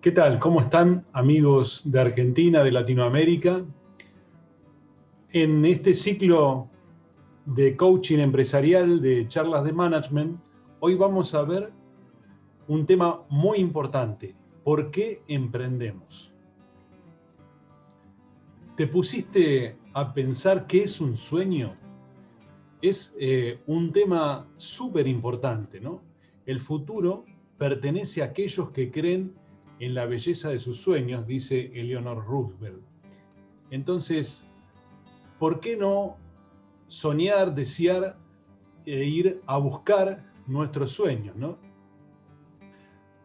¿Qué tal? ¿Cómo están, amigos de Argentina, de Latinoamérica? En este ciclo de coaching empresarial, de charlas de management, hoy vamos a ver un tema muy importante. ¿Por qué emprendemos? ¿Te pusiste a pensar qué es un sueño? Es un tema súper importante, ¿no? El futuro pertenece a aquellos que creen en la belleza de sus sueños, dice Eleanor Roosevelt. Entonces, ¿por qué no soñar, desear e ir a buscar nuestros sueños, ¿no?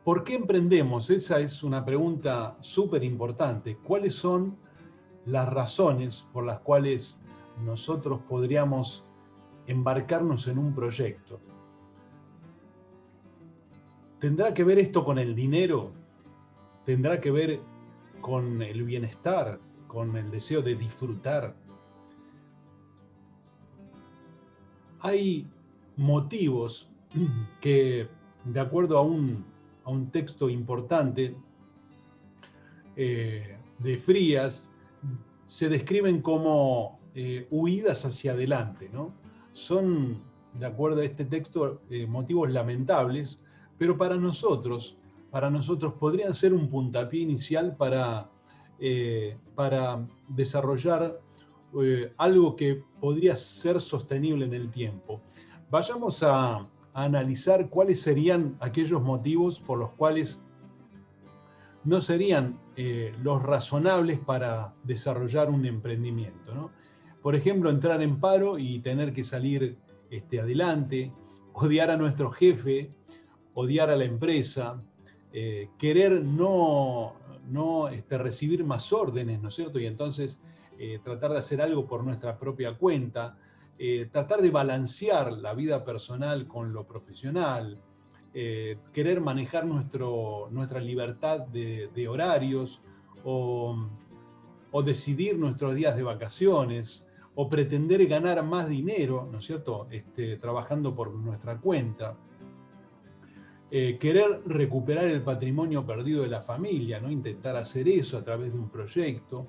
¿Por qué emprendemos? Esa es una pregunta súper importante. ¿Cuáles son las razones por las cuales nosotros podríamos embarcarnos en un proyecto? ¿Tendrá que ver esto con el dinero? ¿Tendrá que ver con el bienestar, con el deseo de disfrutar? Hay motivos que, de acuerdo a un texto importante de Frías, se describen como huidas hacia adelante, ¿no? Son, de acuerdo a este texto, motivos lamentables, pero para nosotros podrían ser un puntapié inicial para desarrollar algo que podría ser sostenible en el tiempo. Vayamos a analizar cuáles serían aquellos motivos por los cuales no serían los razonables para desarrollar un emprendimiento, ¿no? Por ejemplo, entrar en paro y tener que salir adelante, odiar a nuestro jefe, odiar a la empresa, querer no recibir más órdenes, ¿no es cierto? Y entonces tratar de hacer algo por nuestra propia cuenta, tratar de balancear la vida personal con lo profesional, querer manejar nuestra libertad de horarios o, o decidir nuestros días de vacaciones o pretender ganar más dinero, ¿no es cierto?, trabajando por nuestra cuenta. Querer recuperar el patrimonio perdido de la familia, ¿no? Intentar hacer eso a través de un proyecto,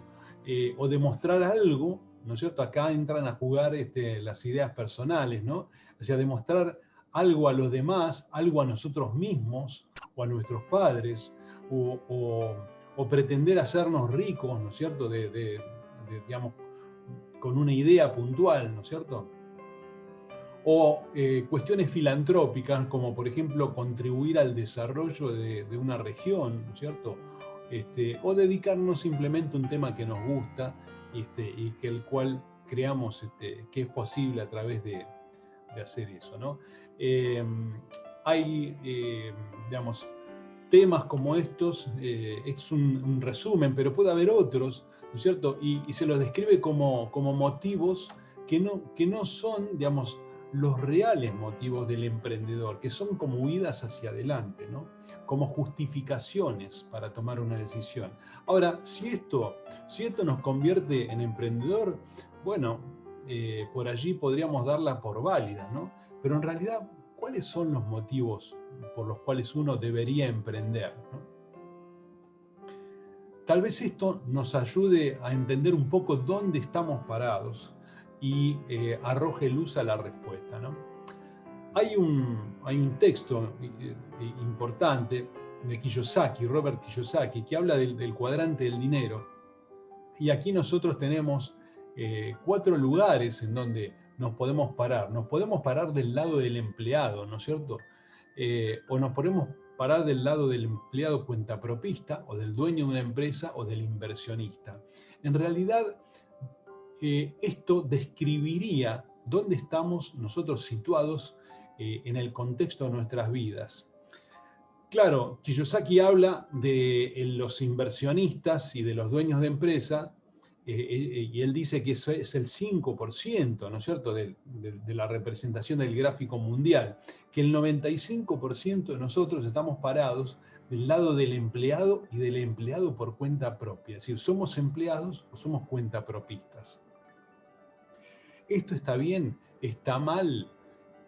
o demostrar algo, ¿no es cierto? Acá entran a jugar las ideas personales, ¿no? O sea, demostrar algo a los demás, algo a nosotros mismos o a nuestros padres, o pretender hacernos ricos, ¿no es cierto? Digamos, con una idea puntual, ¿no es cierto? O cuestiones filantrópicas, como por ejemplo contribuir al desarrollo de una región, ¿no es cierto? O dedicarnos simplemente a un tema que nos gusta y que el cual creamos que es posible a través de hacer eso, ¿no? Hay, digamos, temas como estos, es un resumen, pero puede haber otros, ¿no es cierto? Y se los describe como motivos que no son, digamos, los reales motivos del emprendedor, que son como huidas hacia adelante, ¿no? Como justificaciones para tomar una decisión. Ahora, si esto nos convierte en emprendedor, bueno, por allí podríamos darla por válida, ¿no? Pero en realidad, ¿cuáles son los motivos por los cuales uno debería emprender, ¿no? Tal vez esto nos ayude a entender un poco dónde estamos parados y arroje luz a la respuesta, ¿no? Hay un texto importante de Kiyosaki, Robert Kiyosaki, que habla del cuadrante del dinero. Y aquí nosotros tenemos 4 lugares en donde nos podemos parar. Nos podemos parar del lado del empleado, ¿no es cierto? O nos podemos parar del lado del empleado cuentapropista, o del dueño de una empresa, o del inversionista. En realidad, esto describiría dónde estamos nosotros situados en el contexto de nuestras vidas. Claro, Kiyosaki habla de los inversionistas y de los dueños de empresa, y él dice que eso es el 5%, ¿no es cierto?, de la representación del gráfico mundial, que el 95% de nosotros estamos parados del lado del empleado y del empleado por cuenta propia, es decir, somos empleados o somos cuentapropistas. ¿Esto está bien? ¿Está mal?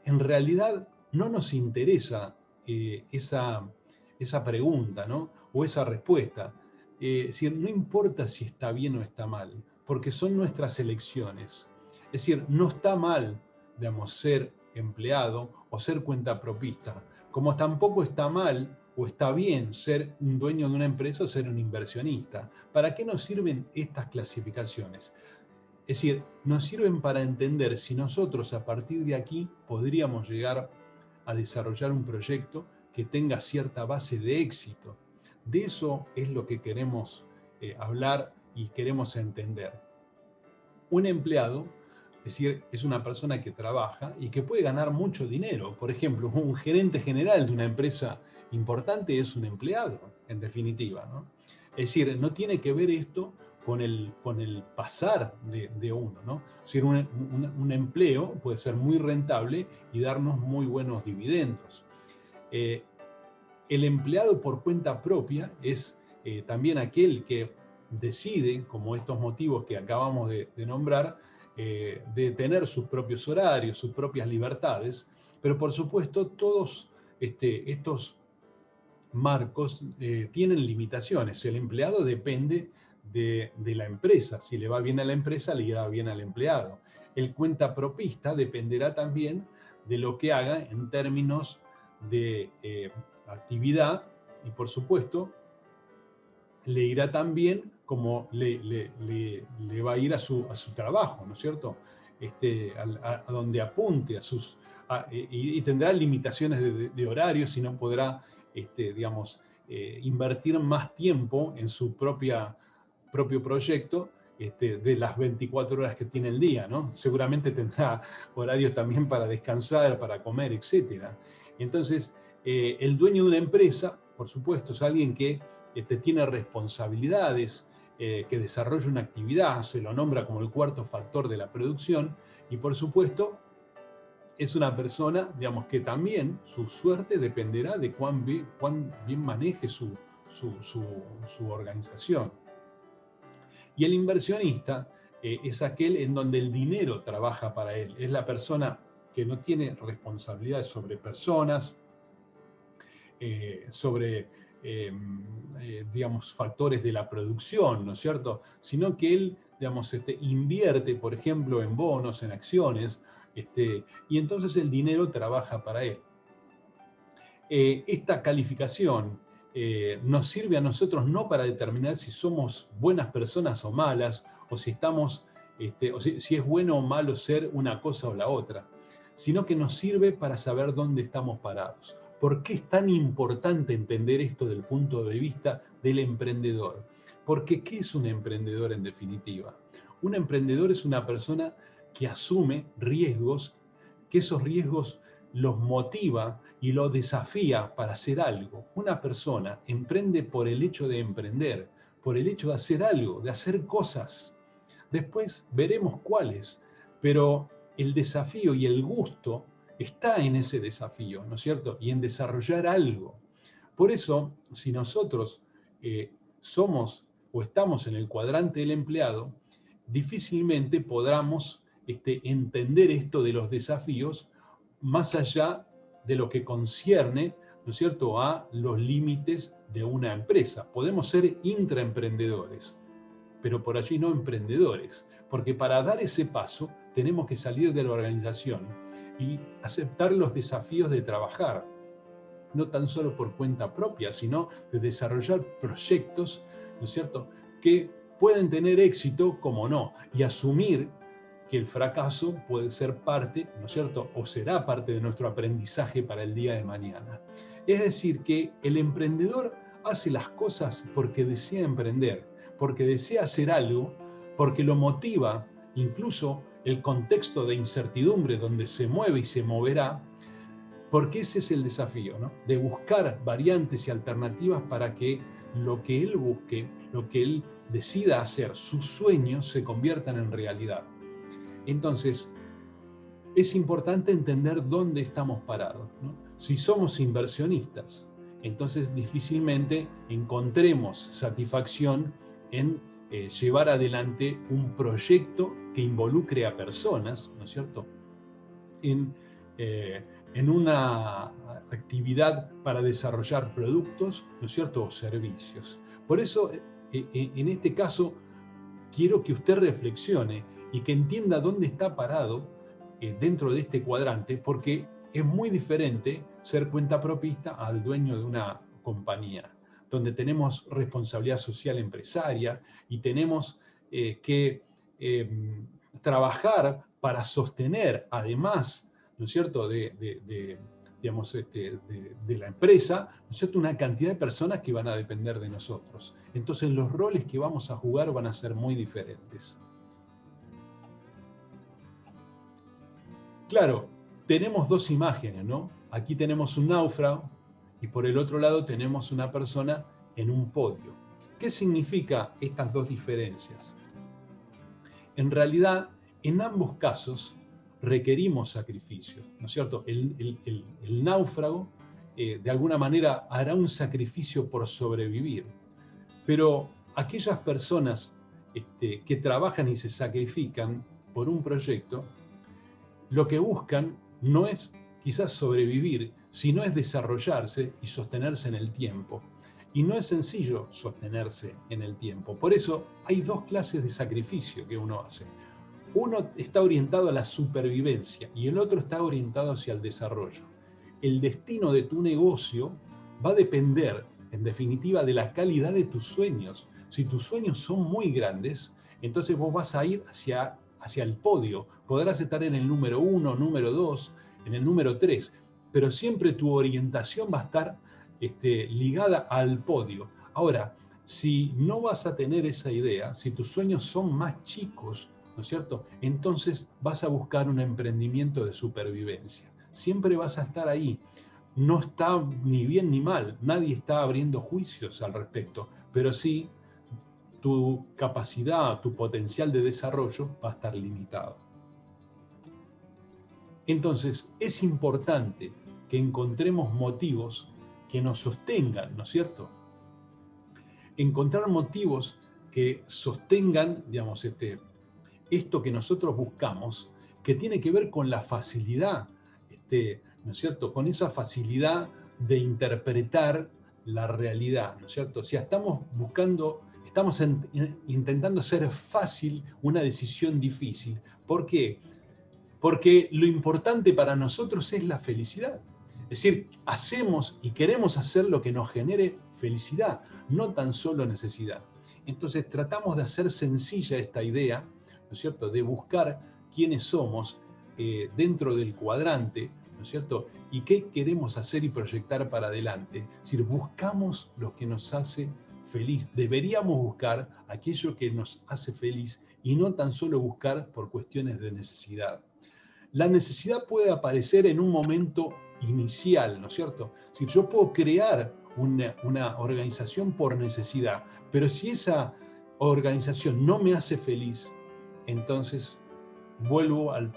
En realidad no nos interesa esa esa pregunta, ¿no? O esa respuesta. Es decir, no importa si está bien o está mal, porque son nuestras elecciones. Es decir, no está mal, digamos, ser empleado o ser cuentapropista, como tampoco está mal o está bien ser un dueño de una empresa o ser un inversionista. ¿Para qué nos sirven estas clasificaciones? Es decir, nos sirven para entender si nosotros a partir de aquí podríamos llegar a desarrollar un proyecto que tenga cierta base de éxito. De eso es lo que queremos hablar y queremos entender. Un empleado, es decir, es una persona que trabaja y que puede ganar mucho dinero. Por ejemplo, un gerente general de una empresa importante es un empleado, en definitiva, ¿no? Es decir, no tiene que ver esto con el pasar de uno, ¿no? Es decir, un empleo puede ser muy rentable y darnos muy buenos dividendos. El empleado por cuenta propia es también aquel que decide, como estos motivos que acabamos de nombrar, de tener sus propios horarios, sus propias libertades, pero por supuesto todos estos marcos tienen limitaciones. El empleado depende de la empresa. Si le va bien a la empresa, le irá bien al empleado. El cuentapropista dependerá también de lo que haga en términos de actividad y, por supuesto, le irá tan bien como le va a ir a su trabajo, ¿no es cierto? A donde apunte, y tendrá limitaciones de horarios y no podrá, digamos, invertir más tiempo en su propio proyecto de las 24 horas que tiene el día, ¿no? Seguramente tendrá horarios también para descansar, para comer, etc. Entonces, el dueño de una empresa, por supuesto, es alguien que tiene responsabilidades, que desarrolla una actividad, se lo nombra como el cuarto factor de la producción, y por supuesto es una persona, digamos, que también su suerte dependerá de cuán bien maneje su organización. Y el inversionista es aquel en donde el dinero trabaja para él, es la persona que no tiene responsabilidades sobre personas, sobre digamos, factores de la producción, ¿no es cierto? Sino que él, digamos, invierte, por ejemplo, en bonos, en acciones, y entonces el dinero trabaja para él. Esta calificación nos sirve a nosotros no para determinar si somos buenas personas o malas, o si estamos, o si es bueno o malo ser una cosa o la otra, sino que nos sirve para saber dónde estamos parados. ¿Por qué es tan importante entender esto del punto de vista del emprendedor? Porque ¿qué es un emprendedor en definitiva? Un emprendedor es una persona que asume riesgos, que esos riesgos los motiva y lo desafía para hacer algo. Una persona emprende por el hecho de emprender, por el hecho de hacer algo, de hacer cosas. Después veremos cuáles, pero el desafío y el gusto está en ese desafío, ¿no es cierto? Y en desarrollar algo. Por eso, si nosotros somos o estamos en el cuadrante del empleado, difícilmente podamos entender esto de los desafíos más allá de lo que concierne, ¿no es cierto?, a los límites de una empresa. Podemos ser intraemprendedores, pero por allí no emprendedores, porque para dar ese paso tenemos que salir de la organización y aceptar los desafíos de trabajar, no tan solo por cuenta propia, sino de desarrollar proyectos, ¿no es cierto?, que pueden tener éxito como no, y asumir que el fracaso puede ser parte, ¿no es cierto?, o será parte de nuestro aprendizaje para el día de mañana. Es decir, que el emprendedor hace las cosas porque desea emprender, porque desea hacer algo, porque lo motiva incluso el contexto de incertidumbre donde se mueve y se moverá, porque ese es el desafío, ¿no? De buscar variantes y alternativas para que lo que él busque, lo que él decida hacer, sus sueños se conviertan en realidad. Entonces, es importante entender dónde estamos parados, ¿no? Si somos inversionistas, entonces difícilmente encontremos satisfacción en llevar adelante un proyecto que involucre a personas, ¿no es cierto?, en actividad para desarrollar productos, ¿no es cierto?, o servicios. Por eso, en este caso, quiero que usted reflexione y que entienda dónde está parado dentro de este cuadrante, porque es muy diferente ser cuentapropista al dueño de una compañía, donde tenemos responsabilidad social empresaria y tenemos que trabajar para sostener, además, ¿no es cierto?, digamos, de la empresa, ¿no es cierto?, una cantidad de personas que van a depender de nosotros. Entonces los roles que vamos a jugar van a ser muy diferentes. Claro, tenemos dos imágenes, ¿no? Aquí tenemos un náufrago y por el otro lado tenemos una persona en un podio. ¿Qué significa estas dos diferencias? En realidad, en ambos casos requerimos sacrificios, ¿no es cierto? El náufrago, de alguna manera, hará un sacrificio por sobrevivir, pero aquellas personas que trabajan y se sacrifican por un proyecto, lo que buscan no es quizás sobrevivir, sino es desarrollarse y sostenerse en el tiempo. Y no es sencillo sostenerse en el tiempo. Por eso hay dos clases de sacrificio que uno hace. Uno está orientado a la supervivencia y el otro está orientado hacia el desarrollo. El destino de tu negocio va a depender, en definitiva, de la calidad de tus sueños. Si tus sueños son muy grandes, entonces vos vas a ir hacia el podio. Podrás estar en el número 1, número 2, en el número 3, pero siempre tu orientación va a estar ligada al podio. Ahora, si no vas a tener esa idea, si tus sueños son más chicos, ¿no es cierto?, entonces vas a buscar un emprendimiento de supervivencia. Siempre vas a estar ahí. No está ni bien ni mal, nadie está abriendo juicios al respecto, pero sí tu capacidad, tu potencial de desarrollo va a estar limitado. Entonces, es importante que encontremos motivos que nos sostengan, ¿no es cierto? Encontrar motivos que sostengan, digamos, esto que nosotros buscamos, que tiene que ver con la facilidad, ¿no es cierto?, con esa facilidad de interpretar la realidad, ¿no es cierto? O sea, estamos intentando hacer fácil una decisión difícil. ¿Por qué? Porque lo importante para nosotros es la felicidad. Es decir, hacemos y queremos hacer lo que nos genere felicidad, no tan solo necesidad. Entonces tratamos de hacer sencilla esta idea, ¿no es cierto?, de buscar quiénes somos dentro del cuadrante, ¿no es cierto?, y qué queremos hacer y proyectar para adelante. Es decir, buscamos lo que nos hace feliz. Deberíamos buscar aquello que nos hace feliz y no tan solo buscar por cuestiones de necesidad. La necesidad puede aparecer en un momento inicial, ¿no es cierto? Si yo puedo crear una organización por necesidad, pero si esa organización no me hace feliz, entonces vuelvo al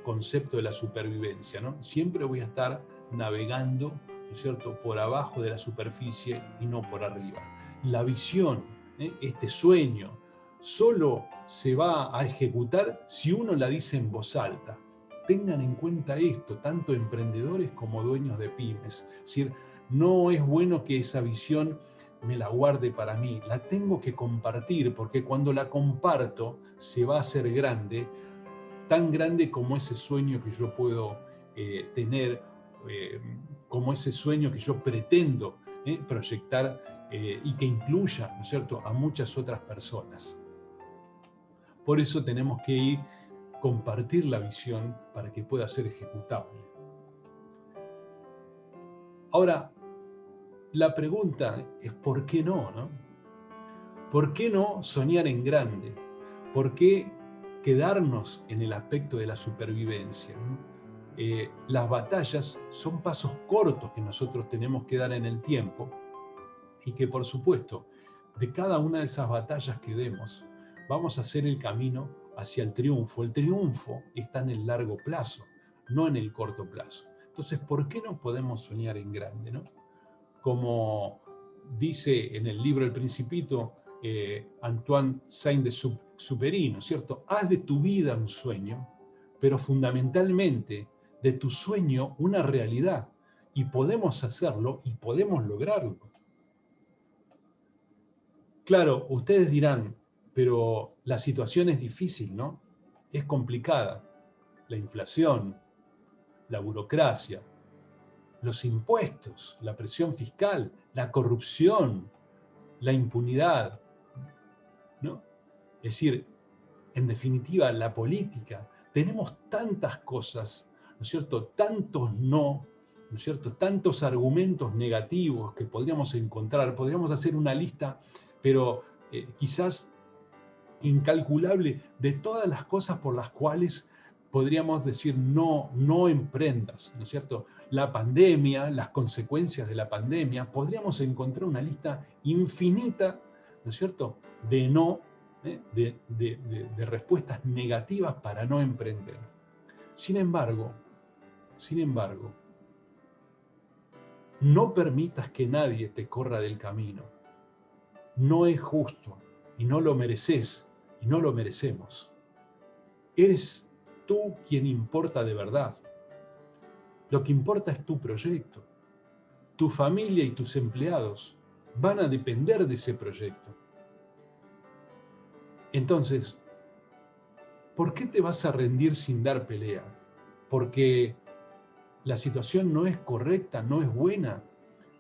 concepto de la supervivencia, ¿no? Siempre voy a estar navegando, ¿no es cierto?, por abajo de la superficie y no por arriba. La visión, este sueño, solo se va a ejecutar si uno la dice en voz alta. Tengan en cuenta esto, tanto emprendedores como dueños de pymes. Es decir, no es bueno que esa visión me la guarde para mí, la tengo que compartir, porque cuando la comparto se va a hacer grande, tan grande como ese sueño que yo puedo tener, como ese sueño que yo pretendo proyectar y que incluya, ¿no es cierto?, a muchas otras personas. Por eso tenemos que compartir la visión para que pueda ser ejecutable. Ahora, la pregunta es ¿por qué no, no? ¿Por qué no soñar en grande? ¿Por qué quedarnos en el aspecto de la supervivencia? Las batallas son pasos cortos que nosotros tenemos que dar en el tiempo y que, por supuesto, de cada una de esas batallas que demos, vamos a hacer el camino hacia el triunfo. El triunfo está en el largo plazo, no en el corto plazo. Entonces, ¿por qué no podemos soñar en grande, no? Como dice en el libro El Principito, Antoine Saint-Exupéry, ¿no es cierto? Haz de tu vida un sueño, pero fundamentalmente de tu sueño una realidad. y podemos hacerlo y podemos lograrlo. Claro, ustedes dirán, pero la situación es difícil, ¿no? Es complicada. La inflación, la burocracia, los impuestos, la presión fiscal, la corrupción, la impunidad, ¿no? Es decir, en definitiva, la política. Tenemos tantas cosas, ¿no es cierto? Tantos no, ¿no es cierto? Tantos argumentos negativos que podríamos encontrar. Podríamos hacer una lista, pero quizás incalculable, de todas las cosas por las cuales podríamos decir no, no emprendas, ¿no es cierto? La pandemia, las consecuencias de la pandemia, podríamos encontrar una lista infinita, ¿no es cierto?, de no, de respuestas negativas para no emprender. Sin embargo, no permitas que nadie te corra del camino. No es justo y no lo mereces y no lo merecemos. Eres tú quien importa de verdad. Lo que importa es tu proyecto. Tu familia y tus empleados van a depender de ese proyecto. Entonces, ¿por qué te vas a rendir sin dar pelea? Porque la situación no es correcta, no es buena.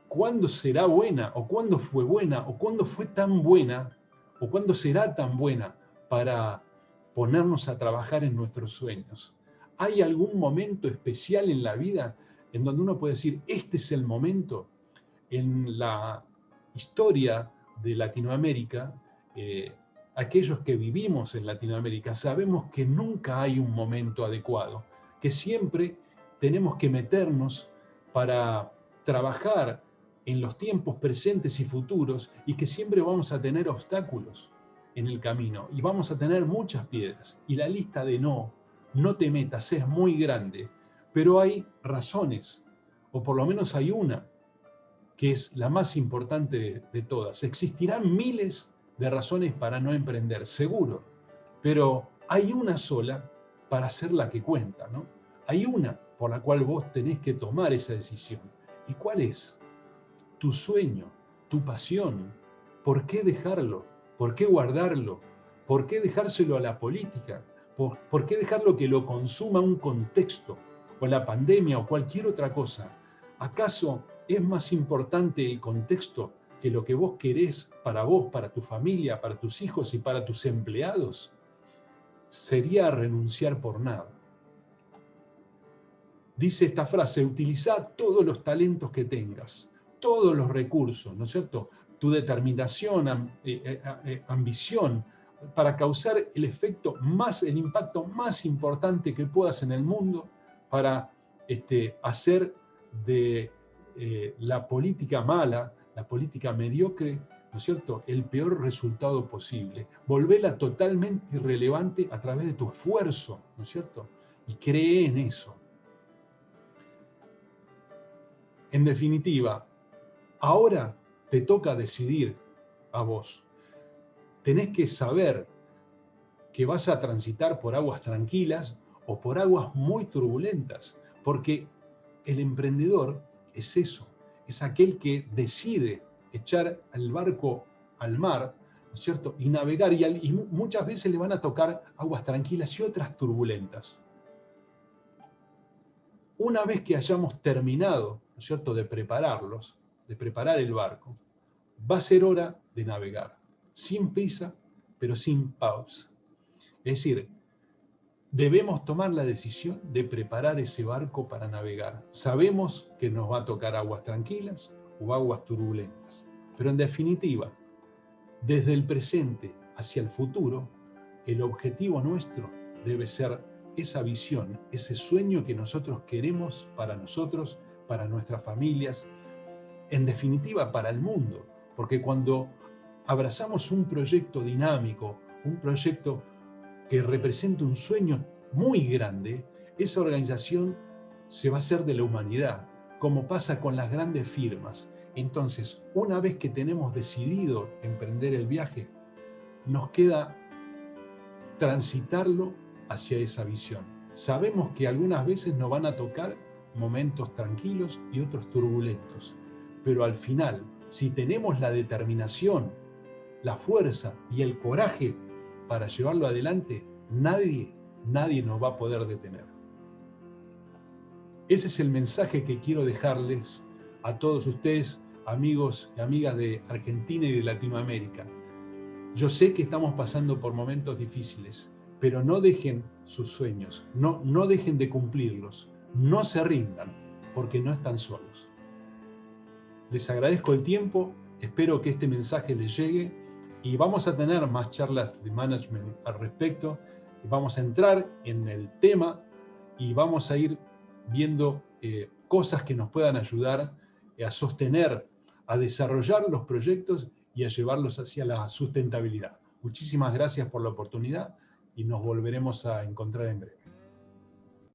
¿Cuándo será buena? ¿O cuándo fue buena? ¿O cuándo fue tan buena? ¿O cuándo será tan buena para ponernos a trabajar en nuestros sueños? ¿Hay algún momento especial en la vida en donde uno puede decir, este es el momento? En la historia de Latinoamérica, aquellos que vivimos en Latinoamérica sabemos que nunca hay un momento adecuado, que siempre tenemos que meternos para trabajar en los tiempos presentes y futuros y que siempre vamos a tener obstáculos en el camino y vamos a tener muchas piedras. Y la lista de no te metas es muy grande, pero hay razones, o por lo menos hay una, que es la más importante de todas. Existirán miles de razones para no emprender, seguro, pero hay una sola para ser la que cuenta, ¿no? Hay una por la cual vos tenés que tomar esa decisión. ¿Y cuál es? Tu sueño, tu pasión. ¿Por qué dejarlo? ¿Por qué guardarlo? ¿Por qué dejárselo a la política? ¿Por qué dejarlo que lo consuma un contexto, o la pandemia, o cualquier otra cosa? ¿Acaso es más importante el contexto que lo que vos querés para vos, para tu familia, para tus hijos y para tus empleados? Sería renunciar por nada. Dice esta frase, utiliza todos los talentos que tengas, todos los recursos, ¿no es cierto? Tu determinación, ambición, para causar el impacto más importante que puedas en el mundo, para hacer de la política mala, la política mediocre, ¿no es cierto?, el peor resultado posible. Volverla totalmente irrelevante a través de tu esfuerzo, ¿no es cierto? Y cree en eso. En definitiva, ahora te toca decidir a vos. Tenés que saber que vas a transitar por aguas tranquilas o por aguas muy turbulentas, porque el emprendedor es eso, es aquel que decide echar el barco al mar, ¿no es cierto?, y navegar, y muchas veces le van a tocar aguas tranquilas y otras turbulentas. Una vez que hayamos terminado, ¿no es cierto?, de prepararlos, de preparar el barco, va a ser hora de navegar, sin prisa, pero sin pausa. Es decir, debemos tomar la decisión de preparar ese barco para navegar. Sabemos que nos va a tocar aguas tranquilas o aguas turbulentas, pero en definitiva, desde el presente hacia el futuro, el objetivo nuestro debe ser esa visión, ese sueño que nosotros queremos para nosotros, para nuestras familias, en definitiva para el mundo, porque cuando abrazamos un proyecto dinámico, un proyecto que representa un sueño muy grande, esa organización se va a hacer de la humanidad, como pasa con las grandes firmas. Entonces, una vez que tenemos decidido emprender el viaje, nos queda transitarlo hacia esa visión. Sabemos que algunas veces nos van a tocar momentos tranquilos y otros turbulentos. Pero al final, si tenemos la determinación, la fuerza y el coraje para llevarlo adelante, nadie nos va a poder detener. Ese es el mensaje que quiero dejarles a todos ustedes, amigos y amigas de Argentina y de Latinoamérica. Yo sé que estamos pasando por momentos difíciles, pero no dejen sus sueños, no dejen de cumplirlos, no se rindan, porque no están solos. Les agradezco el tiempo, espero que este mensaje les llegue y vamos a tener más charlas de management al respecto. Vamos a entrar en el tema y vamos a ir viendo cosas que nos puedan ayudar a sostener, a desarrollar los proyectos y a llevarlos hacia la sustentabilidad. Muchísimas gracias por la oportunidad y nos volveremos a encontrar en breve.